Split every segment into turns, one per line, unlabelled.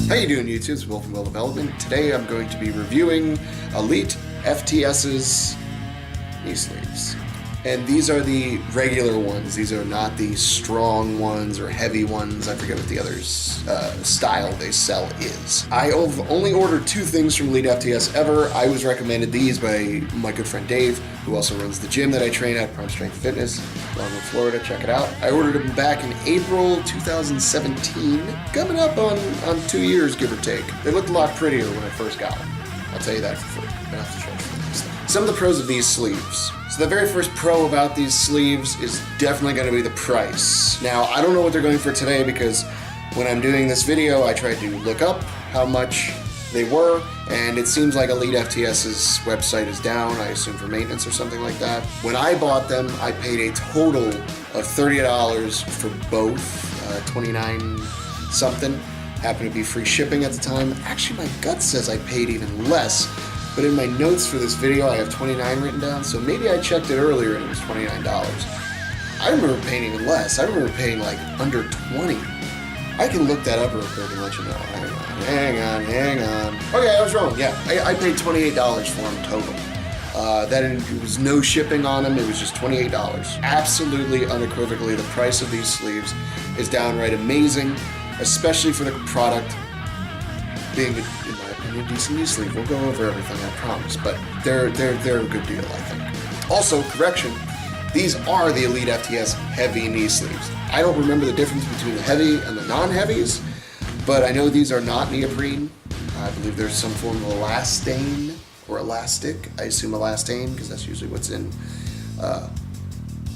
How you doing, YouTube? It's Will from Will Development. Today I'm going to be reviewing ELITEFTS's knee sleeves. And these are the regular ones. These are not the strong ones or heavy ones. I forget what the other style they sell is. I've only ordered two things from ELITEFTS ever. I was recommended these by my good friend Dave, who also runs the gym that I train at, Prime Strength Fitness, Longwood, Florida. Check it out. I ordered them back in April 2017, coming up on 2 years, give or take. They looked a lot prettier when I first got them. I'll tell you that for free. I don't have to charge for these. Some of the pros of these sleeves. So the very first pro about these sleeves is definitely going to be the price. Now, I don't know what they're going for today because when I'm doing this video, I tried to look up how much they were, and it seems like ELITEFTS's website is down, I assume for maintenance or something like that. When I bought them, I paid a total of $30 for both, 29 something. Happened to be free shipping at the time. Actually, my gut says I paid even less, but in my notes for this video, I have 29 written down, so maybe I checked it earlier and it was $29. I remember paying even less. I remember paying like under 20. I can look that up real quick and let you know. Hang on. Okay, I was wrong. Yeah, I paid $28 for them total. It was no shipping on them. It was just $28. Absolutely, unequivocally, the price of these sleeves is downright amazing, especially for the product being, in my opinion, a decent knee sleeve. We'll go over everything, I promise, but they're a good deal, I think. Also, correction, these are the ELITEFTS heavy knee sleeves. I don't remember the difference between the heavy and the non-heavies, but I know these are not neoprene. I believe there's some form of elastane or elastic. I assume elastane because that's usually what's in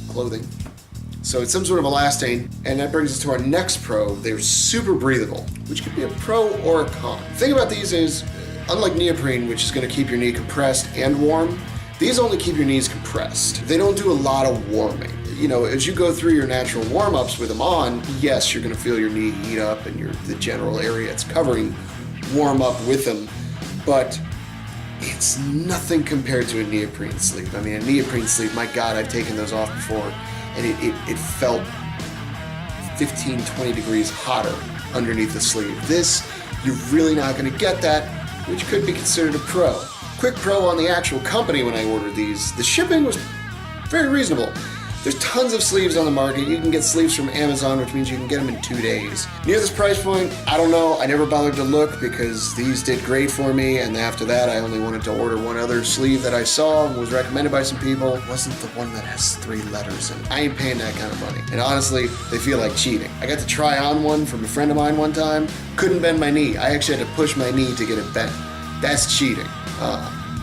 clothing. So it's some sort of elastane, and that brings us to our next pro. They're super breathable, which could be a pro or a con. The thing about these is, unlike neoprene, which is going to keep your knee compressed and warm, these only keep your knees compressed. They don't do a lot of warming. You know, as you go through your natural warm-ups with them on, yes, you're going to feel your knee heat up and the general area it's covering warm up with them, but it's nothing compared to a neoprene sleeve. I mean, a neoprene sleeve, my God, I've taken those off before, and it felt 15, 20 degrees hotter underneath the sleeve. This, you're really not going to get that, which could be considered a pro. Quick pro on the actual company when I ordered these. The shipping was very reasonable. There's tons of sleeves on the market. You can get sleeves from Amazon, which means you can get them in 2 days. Near this price point, I don't know. I never bothered to look because these did great for me, and after that I only wanted to order one other sleeve that I saw and was recommended by some people. It wasn't the one that has 3 letters in it. I ain't paying that kind of money. And honestly, they feel like cheating. I got to try on one from a friend of mine one time. Couldn't bend my knee. I actually had to push my knee to get it bent. That's cheating.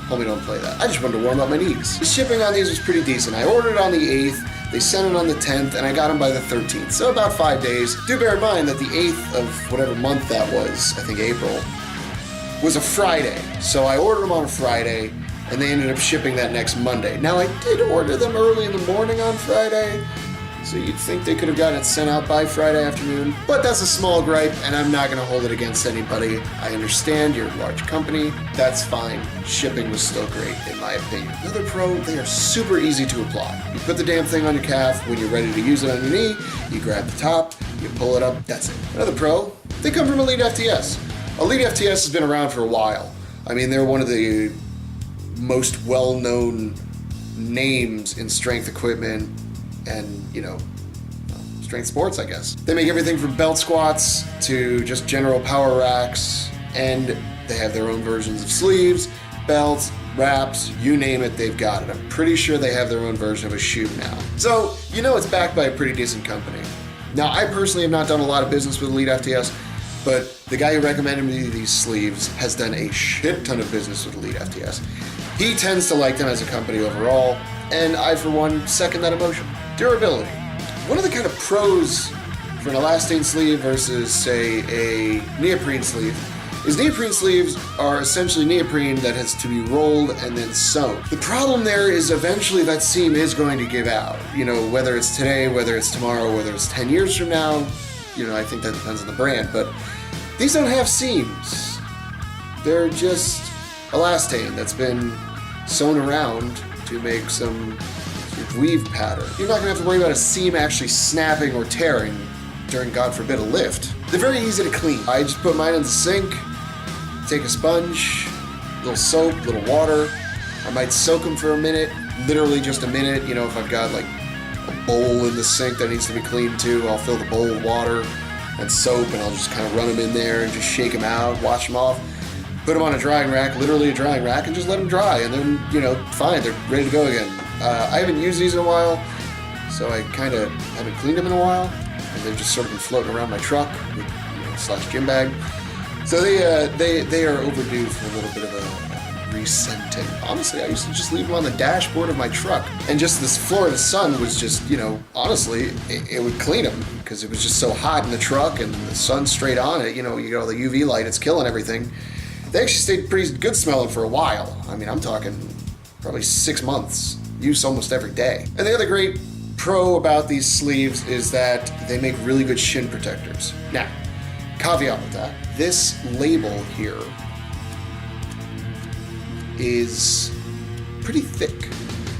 Homie, don't play that. I just wanted to warm up my knees. The shipping on these was pretty decent. I ordered it on the 8th, they sent it on the 10th, and I got them by the 13th. So about 5 days. Do bear in mind that the 8th of whatever month that was, I think April, was a Friday. So I ordered them on a Friday, and they ended up shipping that next Monday. Now I did order them early in the morning on Friday, so you'd think they could have gotten it sent out by Friday afternoon. But that's a small gripe, and I'm not going to hold it against anybody. I understand you're a large company. That's fine. Shipping was still great, in my opinion. Another pro, they are super easy to apply. You put the damn thing on your calf. When you're ready to use it on your knee, you grab the top, you pull it up, that's it. Another pro, they come from ELITEFTS. ELITEFTS has been around for a while. I mean, they're one of the most well-known names in strength equipment and, strength sports, I guess. They make everything from belt squats to just general power racks, and they have their own versions of sleeves, belts, wraps, you name it, they've got it. I'm pretty sure they have their own version of a shoe now. So, it's backed by a pretty decent company. Now, I personally have not done a lot of business with ELITEFTS, but the guy who recommended me these sleeves has done a shit ton of business with ELITEFTS. He tends to like them as a company overall, and I, for one, second that emotion. Durability. One of the kind of pros for an elastane sleeve versus, say, a neoprene sleeve is neoprene sleeves are essentially neoprene that has to be rolled and then sewn. The problem there is eventually that seam is going to give out. Whether it's today, whether it's tomorrow, whether it's 10 years from now, I think that depends on the brand, but these don't have seams. They're just elastane that's been sewn around to make some weave pattern. You're not going to have to worry about a seam actually snapping or tearing during, God forbid, a lift. They're very easy to clean. I just put mine in the sink, take a sponge, a little soap, a little water. I might soak them for a minute, literally just a minute. You know, if I've got like a bowl in the sink that needs to be cleaned too, I'll fill the bowl with water and soap, and I'll just kind of run them in there and just shake them out, wash them off, put them on a drying rack, literally a drying rack, and just let them dry, and then, you know, fine, they're ready to go again. I haven't used these in a while, so I kind of haven't cleaned them in a while, and they've just sort of been floating around my truck with, / gym bag. So they are overdue for a little bit of a re-scenting. Honestly, I used to just leave them on the dashboard of my truck, and just this Florida sun was just, honestly, it would clean them because it was just so hot in the truck and the sun's straight on it. You get all the UV light, it's killing everything. They actually stayed pretty good smelling for a while. I mean, I'm talking probably 6 months, use almost every day. And the other great pro about these sleeves is that they make really good shin protectors. Now, caveat with that, this label here is pretty thick,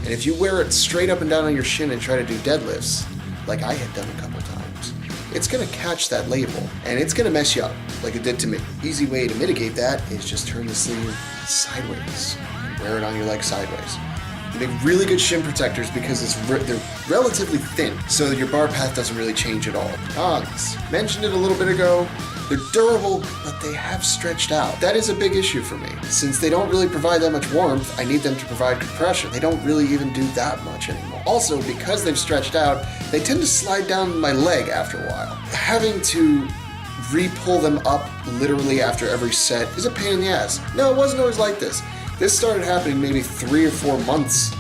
and if you wear it straight up and down on your shin and try to do deadlifts, like I had done a couple times, it's gonna catch that label and it's gonna mess you up like it did to me. Easy way to mitigate that is just turn the sleeve sideways and wear it on your leg sideways. They make really good shin protectors because they're relatively thin, so that your bar path doesn't really change at all. Cons, mentioned it a little bit ago, they're durable, but they have stretched out. That is a big issue for me. Since they don't really provide that much warmth, I need them to provide compression. They don't really even do that much anymore. Also, because they've stretched out, they tend to slide down my leg after a while. Having to re-pull them up literally after every set is a pain in the ass. No, it wasn't always like this. This started happening maybe 3 or 4 months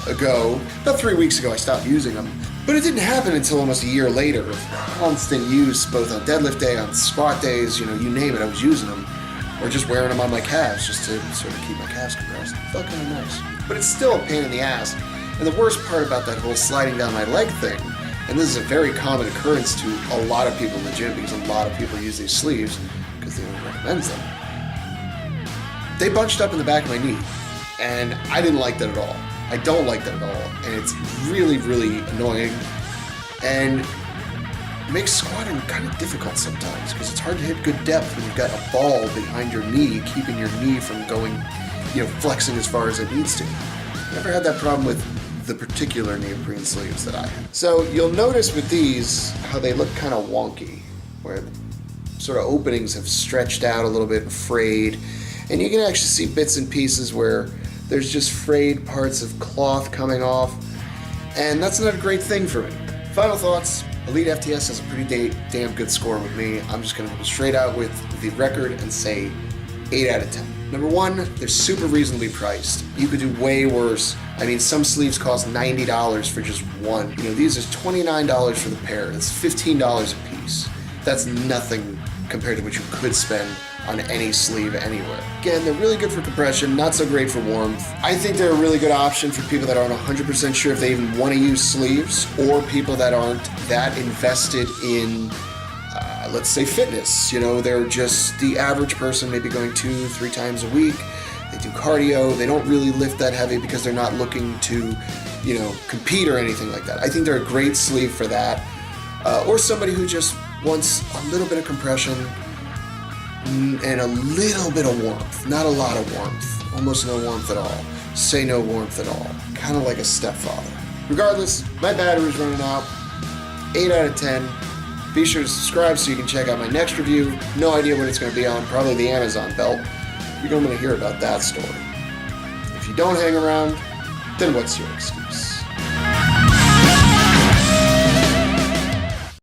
ago. About 3 weeks ago I stopped using them. But it didn't happen until almost a year later of constant use, both on deadlift day, on squat days, you name it, I was using them. Or just wearing them on my calves just to sort of keep my calves compressed. It felt kind of nice. But it's still a pain in the ass. And the worst part about that whole sliding down my leg thing, and this is a very common occurrence to a lot of people in the gym because a lot of people use these sleeves because they don't recommend them. They bunched up in the back of my knee, and I didn't like that at all. I don't like that at all, and it's really, really annoying, and makes squatting kind of difficult sometimes because it's hard to hit good depth when you've got a ball behind your knee, keeping your knee from going, flexing as far as it needs to. Never had that problem with the particular neoprene sleeves that I have. So you'll notice with these how they look kind of wonky, where sort of openings have stretched out a little bit and frayed, and you can actually see bits and pieces where there's just frayed parts of cloth coming off, and that's not a great thing for me. Final thoughts, ELITEFTS has a pretty damn good score with me. I'm just gonna go straight out with the record and say 8 out of 10. Number one, they're super reasonably priced. You could do way worse. I mean, some sleeves cost $90 for just one. These are $29 for the pair. That's $15 a piece. That's nothing compared to what you could spend on any sleeve anywhere. Again, they're really good for compression, not so great for warmth. I think they're a really good option for people that aren't 100% sure if they even want to use sleeves, or people that aren't that invested in, let's say, fitness. They're just the average person, maybe going 2-3 times a week. They do cardio, they don't really lift that heavy because they're not looking to, compete or anything like that. I think they're a great sleeve for that. Or somebody who just wants a little bit of compression and a little bit of warmth. Not a lot of warmth. Almost no warmth at all. Say no warmth at all. Kind of like a stepfather. Regardless, my battery's running out. 8 out of 10. Be sure to subscribe so you can check out my next review. No idea what it's going to be on. Probably the Amazon belt. You're going to hear about that story. If you don't hang around, then what's your excuse?